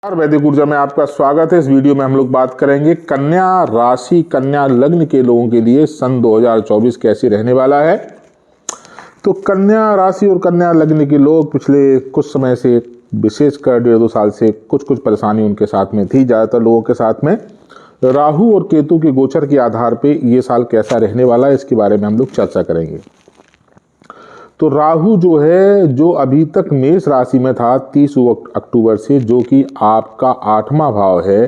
वैदिक ऊर्जा में आपका स्वागत है। इस वीडियो में हम लोग बात करेंगे कन्या राशि कन्या लग्न के लोगों के लिए सन 2024 कैसे रहने वाला है। तो कन्या राशि और कन्या लग्न के लोग पिछले कुछ समय से, विशेषकर 1.5-2 साल से कुछ परेशानी उनके साथ में थी। ज़्यादातर लोगों के साथ में राहु और केतु के गोचर के आधार पर ये साल कैसा रहने वाला है, इसके बारे में हम लोग चर्चा करेंगे। तो राहु जो है, जो अभी तक मेष राशि में था 30 अक्टूबर से, जो कि आपका 8वां भाव है,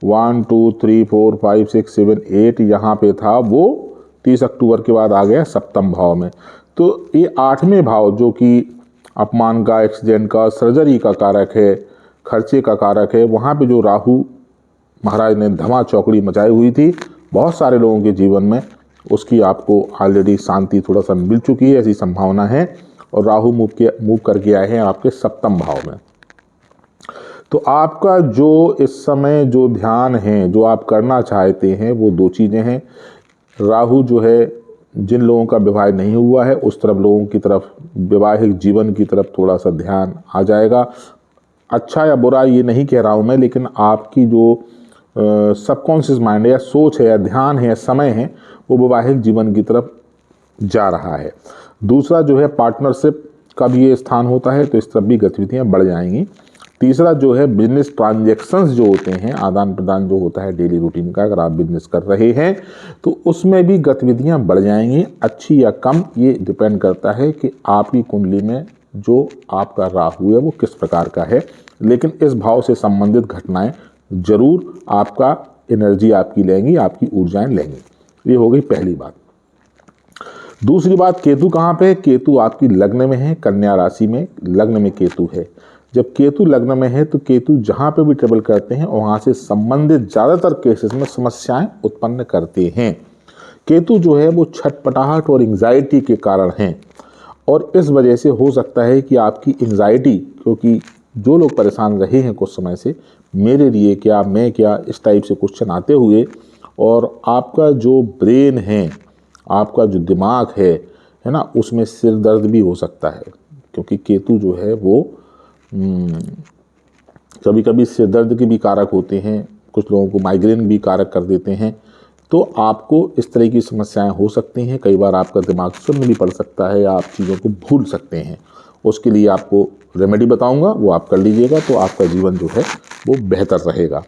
1 2 3 4 5 6 7 8 यहाँ पे था, वो 30 अक्टूबर के बाद आ गया 7वें भाव में। तो ये 8वें भाव जो कि अपमान का, एक्सीडेंट का, सर्जरी का कारक है, खर्चे का कारक है, वहाँ पे जो राहु महाराज ने धमा चौकड़ी मचाई हुई थी बहुत सारे लोगों के जीवन में, उसकी आपको ऑलरेडी शांति थोड़ा सा मिल चुकी है, ऐसी संभावना है। और राहु मूव करके आए हैं आपके 7वें भाव में। तो आपका जो इस समय जो ध्यान है, जो आप करना चाहते हैं, वो दो चीज़ें हैं। राहु जो है, जिन लोगों का विवाह नहीं हुआ है उस तरफ लोगों की तरफ, वैवाहिक जीवन की तरफ थोड़ा सा ध्यान आ जाएगा। अच्छा या बुरा ये नहीं कह रहा हूँ मैं, लेकिन आपकी जो सबकॉन्शियस माइंड है या सोच है या ध्यान है या समय है, वो वैवाहिक जीवन की तरफ जा रहा है। दूसरा जो है, पार्टनरशिप का भी ये स्थान होता है, तो इस तरफ भी गतिविधियां बढ़ जाएंगी। तीसरा जो है, बिजनेस ट्रांजैक्शंस जो होते हैं, आदान प्रदान जो होता है डेली रूटीन का, अगर आप बिजनेस कर रहे हैं तो उसमें भी गतिविधियां बढ़ जाएंगी। अच्छी या कम ये डिपेंड करता है कि आपकी कुंडली में जो आपका राहु है वो किस प्रकार का है, लेकिन इस भाव से संबंधित घटनाएं जरूर आपका एनर्जी आपकी लेंगी, आपकी ऊर्जाएं लेंगी। ये हो गई पहली बात। दूसरी बात, केतु कहाँ पे है? केतु आपकी लग्न में है, कन्या राशि में लग्न में केतु है। जब केतु लग्न में है तो केतु जहाँ पे भी ट्रेवल करते हैं वहाँ से संबंधित ज़्यादातर केसेस में समस्याएं उत्पन्न करते हैं। केतु जो है वो छटपटाहट और एंग्जाइटी के कारण हैं, और इस वजह से हो सकता है कि आपकी एंग्जाइटी, क्योंकि जो लोग परेशान रहे हैं कुछ समय से, मेरे लिए क्या, मैं क्या, इस टाइप से क्वेश्चन आते हुए, और आपका जो ब्रेन है, आपका जो दिमाग है ना, उसमें सिर दर्द भी हो सकता है, क्योंकि केतु जो है वो कभी कभी सिर दर्द के भी कारक होते हैं, कुछ लोगों को माइग्रेन भी कारक कर देते हैं। तो आपको इस तरह की समस्याएं हो सकती हैं। कई बार आपका दिमाग शून्य भी पड़ सकता है, या आप चीज़ों को भूल सकते हैं। उसके लिए आपको रेमेडी बताऊंगा, वो आप कर लीजिएगा, तो आपका जीवन जो है वो बेहतर रहेगा।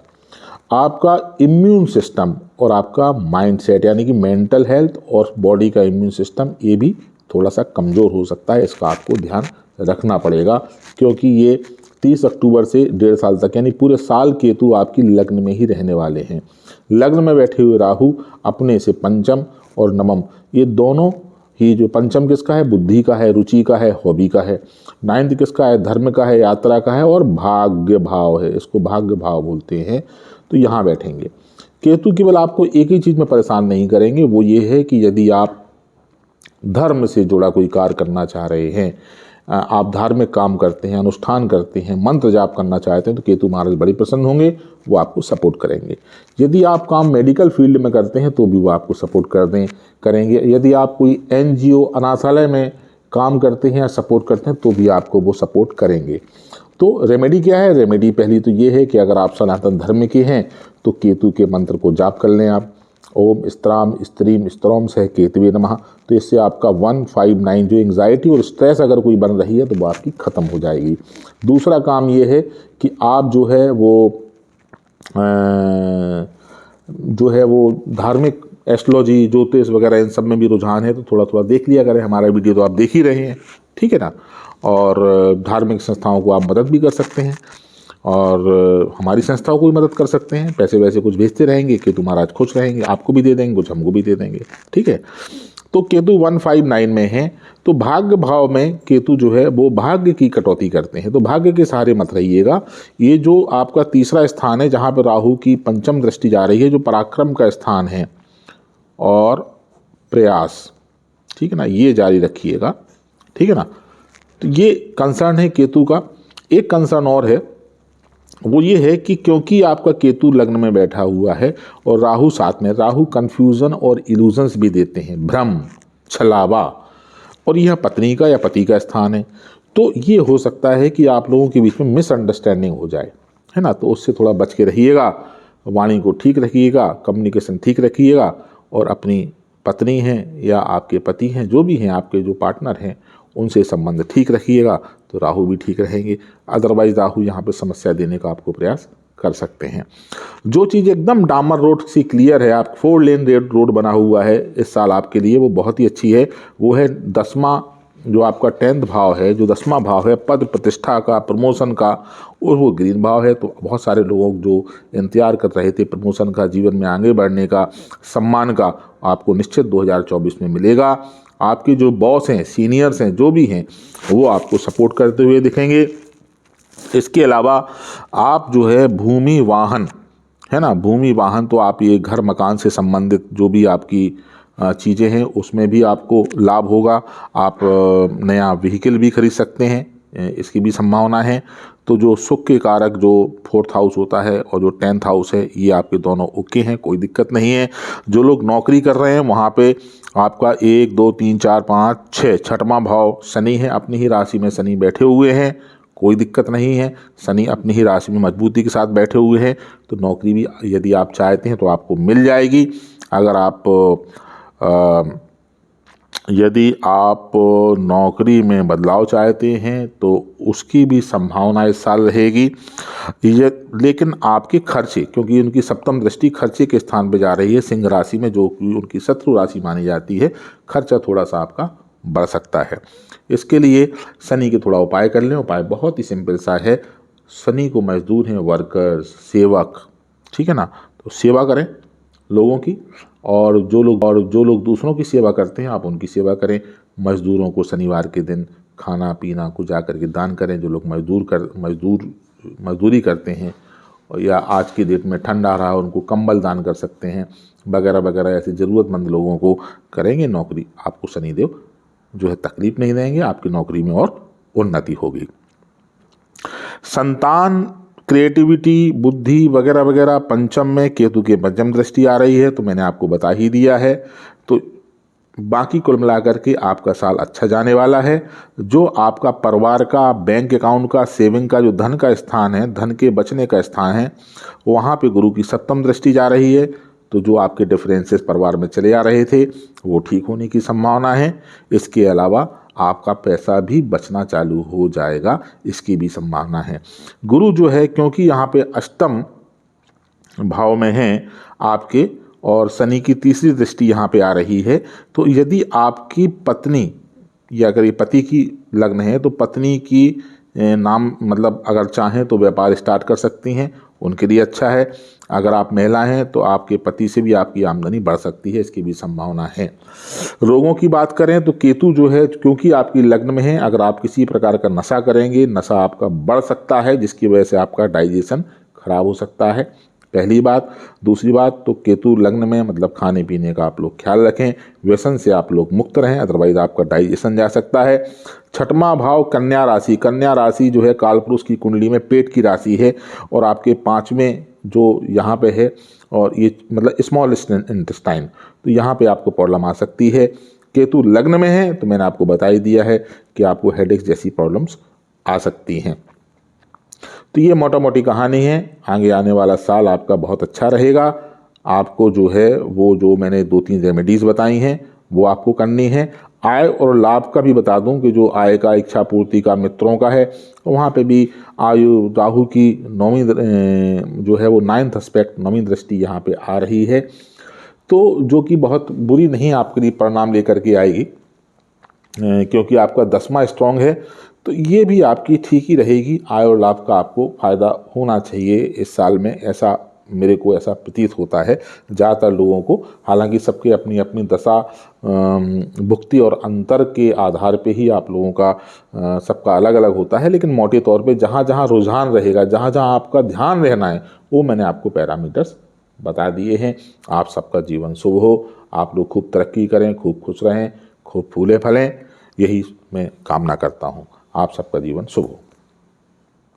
आपका इम्यून सिस्टम और आपका माइंडसेट, यानी कि मेंटल हेल्थ और बॉडी का इम्यून सिस्टम, ये भी थोड़ा सा कमज़ोर हो सकता है। इसका आपको ध्यान रखना पड़ेगा, क्योंकि ये 30 अक्टूबर से 1.5 साल तक, यानी पूरे साल केतु आपकी लग्न में ही रहने वाले हैं। लग्न में बैठे हुए राहु अपने से पंचम और नवम, ये दोनों ही, जो पंचम किसका है? बुद्धि का है, रुचि का है, हॉबी का है। 9th किसका है? धर्म का है, यात्रा का है, और भाग्य भाव है, इसको भाग्य भाव बोलते हैं। तो यहाँ बैठेंगे। केतु केवल आपको एक ही चीज़ में परेशान नहीं करेंगे, वो ये है कि यदि आप धर्म से जुड़ा कोई कार्य करना चाह रहे हैं, आप धार्मिक काम करते हैं, अनुष्ठान करते हैं, मंत्र जाप करना चाहते हैं, तो केतु महाराज बड़े प्रसन्न होंगे, वो आपको सपोर्ट करेंगे। यदि आप काम मेडिकल फील्ड में करते हैं तो भी वो आपको सपोर्ट करेंगे। यदि आप कोई NGO, अनाथालय में काम करते हैं या सपोर्ट करते हैं, तो भी आपको वो सपोर्ट करेंगे। तो रेमेडी क्या है? रेमेडी पहली तो ये है कि अगर आप सनातन धर्म के हैं तो केतु के मंत्र को जाप कर लें आप, ओम स्त्राम स्त्रीम स्त्रोम सह केतवे नमः। तो इससे आपका 159 जो एंग्जाइटी और स्ट्रेस अगर कोई बन रही है तो वो आपकी ख़त्म हो जाएगी। दूसरा काम ये है कि आप जो है वो धार्मिक, एस्ट्रोलॉजी, ज्योतिष वगैरह, इन सब में भी रुझान है, तो थोड़ा थोड़ा देख लिया करें। हमारा वीडियो तो आप देख ही रहे हैं, ठीक है ना। और धार्मिक संस्थाओं को आप मदद भी कर सकते हैं, और हमारी संस्थाओं को भी मदद कर सकते हैं। पैसे वैसे कुछ भेजते रहेंगे, केतु महाराज खुश रहेंगे, आपको भी दे देंगे, कुछ हमको भी दे देंगे, ठीक है। तो केतु 159 में है, तो भाग्य भाव में केतु जो है वो भाग्य की कटौती करते हैं। तो भाग्य के सहारे मत रहिएगा। ये जो आपका तीसरा स्थान है, जहाँ पर राहु की पंचम दृष्टि जा रही है, जो पराक्रम का स्थान है और प्रयास, ठीक है ना, ये जारी रखिएगा, ठीक है ना। तो ये कंसर्न है केतु का। एक कंसर्न और है, वो ये है कि क्योंकि आपका केतु लग्न में बैठा हुआ है और राहु साथ में, राहु कंफ्यूजन और इल्यूजन्स भी देते हैं, भ्रम, छलावा, और यह पत्नी का या पति का स्थान है। तो ये हो सकता है कि आप लोगों के बीच में मिसअंडरस्टैंडिंग हो जाए, है ना, तो उससे थोड़ा बच के रहिएगा। वाणी को ठीक रखिएगा, कम्युनिकेशन ठीक रखिएगा, और अपनी पत्नी हैं या आपके पति हैं, जो भी हैं आपके जो पार्टनर हैं, उनसे संबंध ठीक रखिएगा तो राहु भी ठीक रहेंगे। अदरवाइज राहु यहाँ पे समस्या देने का आपको प्रयास कर सकते हैं। जो चीज़ एकदम डामर रोड सी क्लियर है, आप 4 लेन रोड बना हुआ है इस साल आपके लिए, वो बहुत ही अच्छी है। वो है 10वां जो आपका 10th भाव है, जो 10वां भाव है पद प्रतिष्ठा का, प्रमोशन का, और वो ग्रीन भाव है। तो बहुत सारे लोग जो इंतजार कर रहे थे प्रमोशन का, जीवन में आगे बढ़ने का, सम्मान का, आपको निश्चित 2024 में मिलेगा। आपके जो बॉस हैं, सीनियर्स हैं, जो भी हैं, वो आपको सपोर्ट करते हुए दिखेंगे। इसके अलावा आप जो है भूमि वाहन, है ना, भूमि वाहन, तो आप ये घर मकान से संबंधित जो भी आपकी चीज़ें हैं उसमें भी आपको लाभ होगा। आप नया व्हीकल भी खरीद सकते हैं, इसकी भी संभावना है। तो जो सुख के कारक जो 4th हाउस होता है और जो 10th हाउस है, ये आपके दोनों ओके हैं, कोई दिक्कत नहीं है। जो लोग नौकरी कर रहे हैं वहाँ पे आपका 1 2 3 4 5 6 6वां भाव शनि है, अपनी ही राशि में शनि बैठे हुए हैं, कोई दिक्कत नहीं है। शनि अपनी ही राशि में मजबूती के साथ बैठे हुए हैं, तो नौकरी भी यदि आप चाहते हैं तो आपको मिल जाएगी। अगर यदि आप नौकरी में बदलाव चाहते हैं तो उसकी भी संभावना इस साल रहेगी। लेकिन आपके खर्चे, क्योंकि उनकी 7वीं दृष्टि खर्चे के स्थान पर जा रही है सिंह राशि में, जो कि उनकी शत्रु राशि मानी जाती है, खर्चा थोड़ा सा आपका बढ़ सकता है। इसके लिए शनि के थोड़ा उपाय कर लें। उपाय बहुत ही सिंपल सा है। शनि को मजदूर हैं, वर्कर्स, सेवक, ठीक है ना, तो सेवा करें लोगों की, और जो लोग दूसरों की सेवा करते हैं आप उनकी सेवा करें। मजदूरों को शनिवार के दिन खाना पीना को जा कर के दान करें। जो लोग मजदूरी करते हैं, या आज की डेट में ठंड आ रहा है उनको कंबल दान कर सकते हैं, वगैरह वगैरह, ऐसे ज़रूरतमंद लोगों को करेंगे नौकरी, आपको शनिदेव जो है तकलीफ नहीं देंगे, आपकी नौकरी में और उन्नति होगी। संतान, क्रिएटिविटी, बुद्धि वगैरह वगैरह, पंचम में केतु की पंचम दृष्टि आ रही है, तो मैंने आपको बता ही दिया है। तो बाकी कुल मिलाकर के आपका साल अच्छा जाने वाला है। जो आपका परिवार का, बैंक अकाउंट का, सेविंग का, जो धन का स्थान है, धन के बचने का स्थान है, वहाँ पे गुरु की 7वीं दृष्टि जा रही है। तो जो आपके डिफरेंसेस परिवार में चले आ रहे थे वो ठीक होने की संभावना है। इसके अलावा आपका पैसा भी बचना चालू हो जाएगा, इसकी भी संभावना है। गुरु जो है, क्योंकि यहाँ पे 8म भाव में है आपके, और शनि की 3री दृष्टि यहाँ पे आ रही है, तो यदि आपकी पत्नी, या अगर ये पति की लग्न है तो पत्नी की नाम, मतलब अगर चाहें तो व्यापार स्टार्ट कर सकती हैं, उनके लिए अच्छा है। अगर आप महिला हैं तो आपके पति से भी आपकी आमदनी बढ़ सकती है, इसकी भी संभावना है। रोगों की बात करें तो केतु जो है, क्योंकि आपकी लग्न में है, अगर आप किसी प्रकार का नशा करेंगे, नशा आपका बढ़ सकता है, जिसकी वजह से आपका डाइजेशन खराब हो सकता है, पहली बात। दूसरी बात, तो केतु लग्न में, मतलब खाने पीने का आप लोग ख्याल रखें, व्यसन से आप लोग मुक्त रहें, अदरवाइज आपका डाइजेशन जा सकता है। 6वां भाव कन्या राशि, कन्या राशि जो है कालपुरुष की कुंडली में पेट की राशि है, और आपके 5वें जो यहाँ पे है, और ये मतलब स्मॉल इंटेस्टाइन, तो यहाँ पे आपको प्रॉब्लम आ सकती है। केतु लग्न में है तो मैंने आपको बता ही दिया है कि आपको हेडेक जैसी प्रॉब्लम्स आ सकती हैं। तो ये मोटा मोटी कहानी है। आगे आने वाला साल आपका बहुत अच्छा रहेगा। आपको जो है वो जो मैंने 2-3 रेमेडीज़ बताई हैं वो आपको करनी है। आय और लाभ का भी बता दूं कि जो आय का, इच्छा पूर्ति का, मित्रों का है, तो वहाँ पे भी आयु, राहु की 9वीं जो है वो 9th एस्पेक्ट, 9वीं दृष्टि यहाँ पे आ रही है, तो जो कि बहुत बुरी नहीं आपके लिए परिणाम लेकर के आएगी, क्योंकि आपका 10वां स्ट्रॉन्ग है, तो ये भी आपकी ठीक ही रहेगी। आय और लाभ का आपको फायदा होना चाहिए इस साल में, ऐसा मेरे को ऐसा प्रतीत होता है ज़्यादातर लोगों को। हालांकि सबके अपनी अपनी दशा, भुक्ति और अंतर के आधार पे ही आप लोगों का सबका अलग अलग होता है, लेकिन मोटे तौर पे जहाँ जहाँ रुझान रहेगा, जहाँ जहाँ आपका ध्यान रहना है, वो मैंने आपको पैरामीटर्स बता दिए हैं। आप सबका जीवन शुभ हो, आप लोग खूब तरक्की करें, खूब खुश रहें, खूब फूले फलें, यही मैं कामना करता हूँ। आप सबका जीवन शुभ हो।